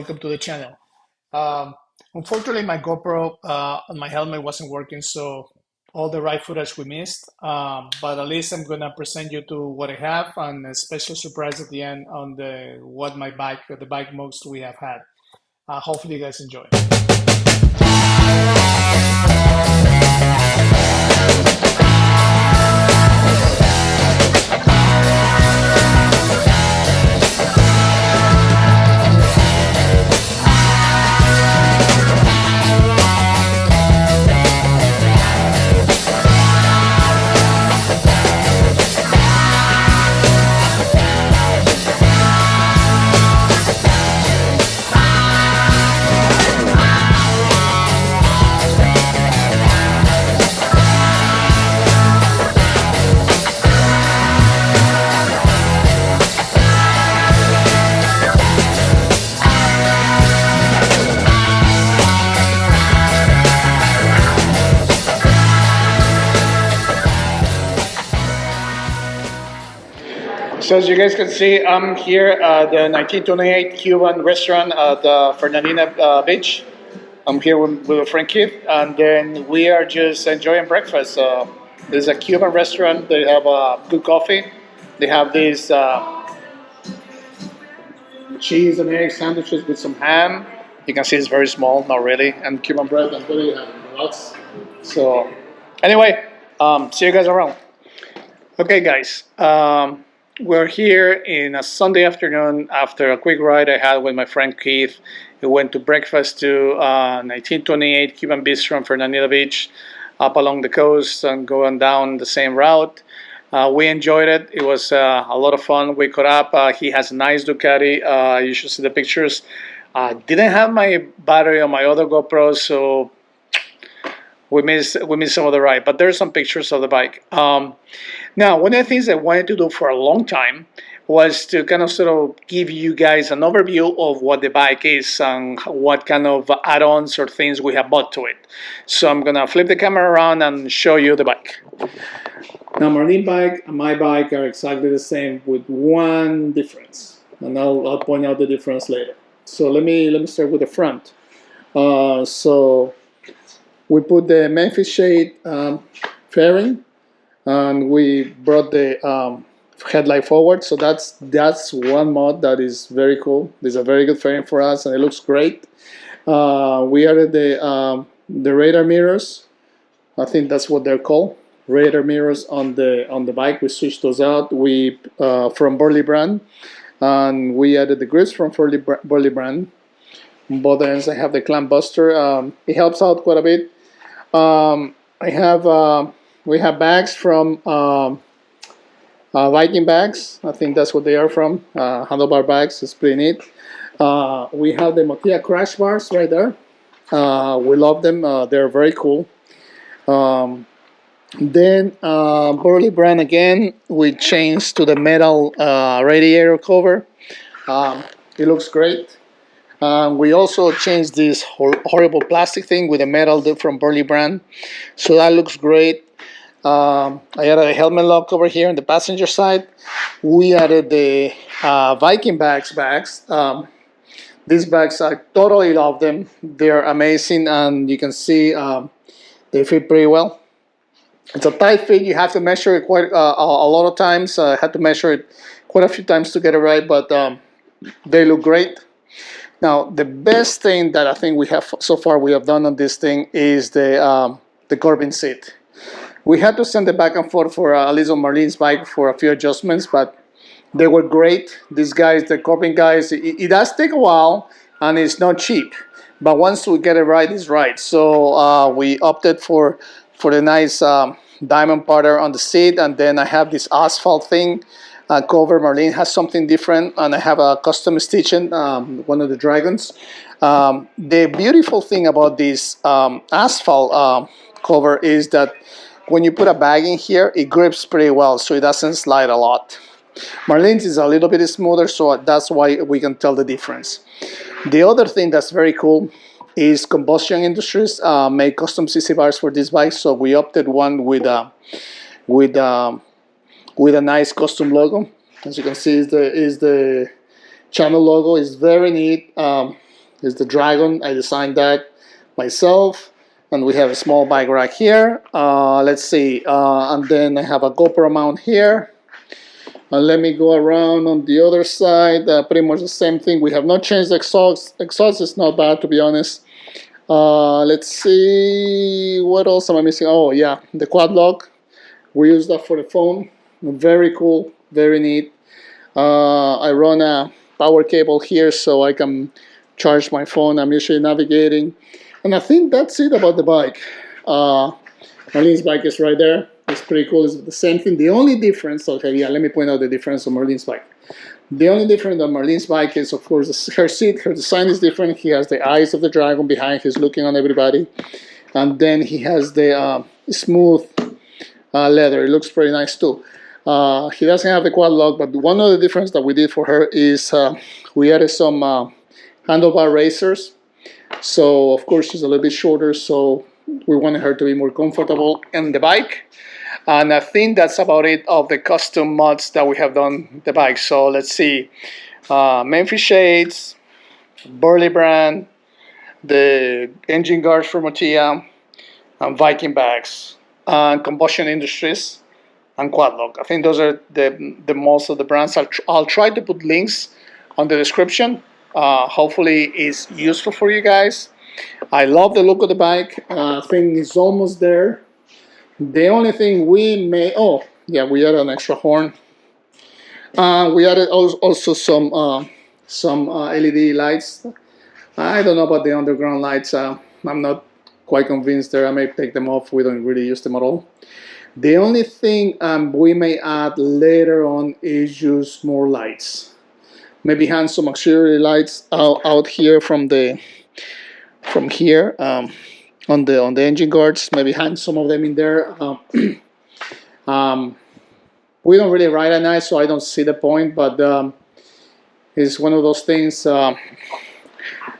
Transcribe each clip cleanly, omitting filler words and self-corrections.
Welcome to the channel. Um, Unfortunately, my GoPro on my helmet wasn't working, so all the ride footage we missed. But at least I'm gonna present you to what I have and a special surprise at the end on the bike modes we have had. Hopefully, you guys enjoy. So as you guys can see, I'm here at the 1928 Cuban restaurant at Fernandina Beach. I'm here with a friend Keith, and then we are just enjoying breakfast. There's a Cuban restaurant. They have good coffee. They have these cheese and egg sandwiches with some ham. You can see it's very small, not really, and Cuban bread and really lots. So anyway, see you guys around. Okay, guys. We're here in a Sunday afternoon after a quick ride I had with my friend Keith. We went to breakfast to 1928 Cuban Bistro on Fernandina Beach, up along the coast and going down the same route. We enjoyed it. It was a lot of fun. We caught up. He has a nice Ducati. You should see the pictures. Didn't have my battery on my other GoPro, so we missed some of the ride, but there's some pictures of the bike. Now, one of the things I wanted to do for a long time was to kind of sort of give you guys an overview of what the bike is and what kind of add-ons or things we have bought to it. So I'm gonna flip the camera around and show you the bike. Now, Marlene bike and my bike are exactly the same with one difference, and I'll point out the difference later. So let me start with the front. So we put the Memphis Shade fairing, and we brought the headlight forward. So that's one mod that is very cool. There's a very good fairing for us, and it looks great. We added the radar mirrors. I think that's what they're called, radar mirrors on the bike. We switched those out. We from Burley brand, and we added the grips from Burley brand. On both ends, I have the clamp buster. It helps out quite a bit. We have bags from Viking bags. I think that's what they are from. Handlebar bags. It's pretty neat. We have the Motia crash bars right there. We love them. They're very cool. Then Burley brand again. We changed to the metal radiator cover. It looks great. We also changed this horrible plastic thing with a metal from Burley brand, so that looks great. I added a helmet lock over here on the passenger side. We added the Viking bags. These bags, I totally love them. They're amazing, and you can see they fit pretty well. It's a tight fit. You have to measure it quite a lot of times. I had to measure it quite a few times to get it right, but they look great. Now, the best thing that I think we have so far done on this thing is the Corbin seat. We had to send it back and forth for at least on Marlene's bike for a few adjustments, but they were great. These guys, the Corbin guys, it does take a while and it's not cheap, but once we get it right, it's right. So we opted for the nice diamond powder on the seat, and then I have this asphalt thing. Cover. Marlene has something different, and I have a custom stitching, one of the dragons. The beautiful thing about this asphalt cover is that when you put a bag in here, it grips pretty well, so it doesn't slide a lot. Marlene's is a little bit smoother, so that's why we can tell the difference. The other thing that's very cool is Combustion Industries made custom CC bars for this bike, so we opted one with a nice custom logo. As you can see, is the channel logo. Is very neat. It's the Dragon. I designed that myself. And we have a small bike rack here. Let's see. And then I have a GoPro mount here. And let me go around on the other side. Pretty much the same thing. We have not changed the exhaust. Exhaust is not bad, to be honest. Let's see. What else am I missing? Oh, yeah. The quad lock. We use that for the phone. Very cool. Very neat. I run a power cable here so I can charge my phone. I'm usually navigating. And I think that's it about the bike. Marlene's bike is right there. It's pretty cool. It's the same thing. The only difference, okay, yeah, let me point out the difference on Marlene's bike. The only difference on Marlene's bike is, of course, her seat. Her design is different. He has the eyes of the dragon behind. He's looking on everybody. And then he has the smooth leather. It looks pretty nice too. He doesn't have the quad lock, but one of the difference that we did for her is we added some handlebar racers. So, of course, she's a little bit shorter, so we wanted her to be more comfortable in the bike. And I think that's about it of the custom mods that we have done the bike. So let's see. Memphis shades, Burley brand, the engine guards from Motia, and Viking bags, and Combustion Industries, and Quadlock. I think those are the most of the brands. I'll try to put links on the description. Hopefully it's useful for you guys. I love the look of the bike. I think it's almost there. The only thing we may, oh yeah, we added an extra horn. We added also some LED lights. I don't know about the underground lights. I'm not quite convinced there. I may take them off. We don't really use them at all. The only thing we may add later on is use more lights. Maybe hang some auxiliary lights out here from here. On the engine guards, maybe hang some of them in there. We don't really ride at night, so I don't see the point, but it's one of those things.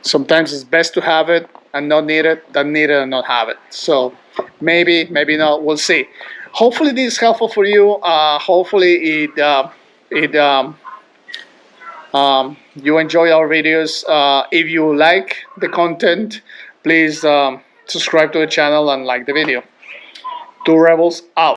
Sometimes it's best to have it and not need it than need it and not have it. So maybe not. We'll see. Hopefully this is helpful for you. Hopefully you enjoy our videos. If you like the content, please subscribe to the channel and like the video. Two Rebels out.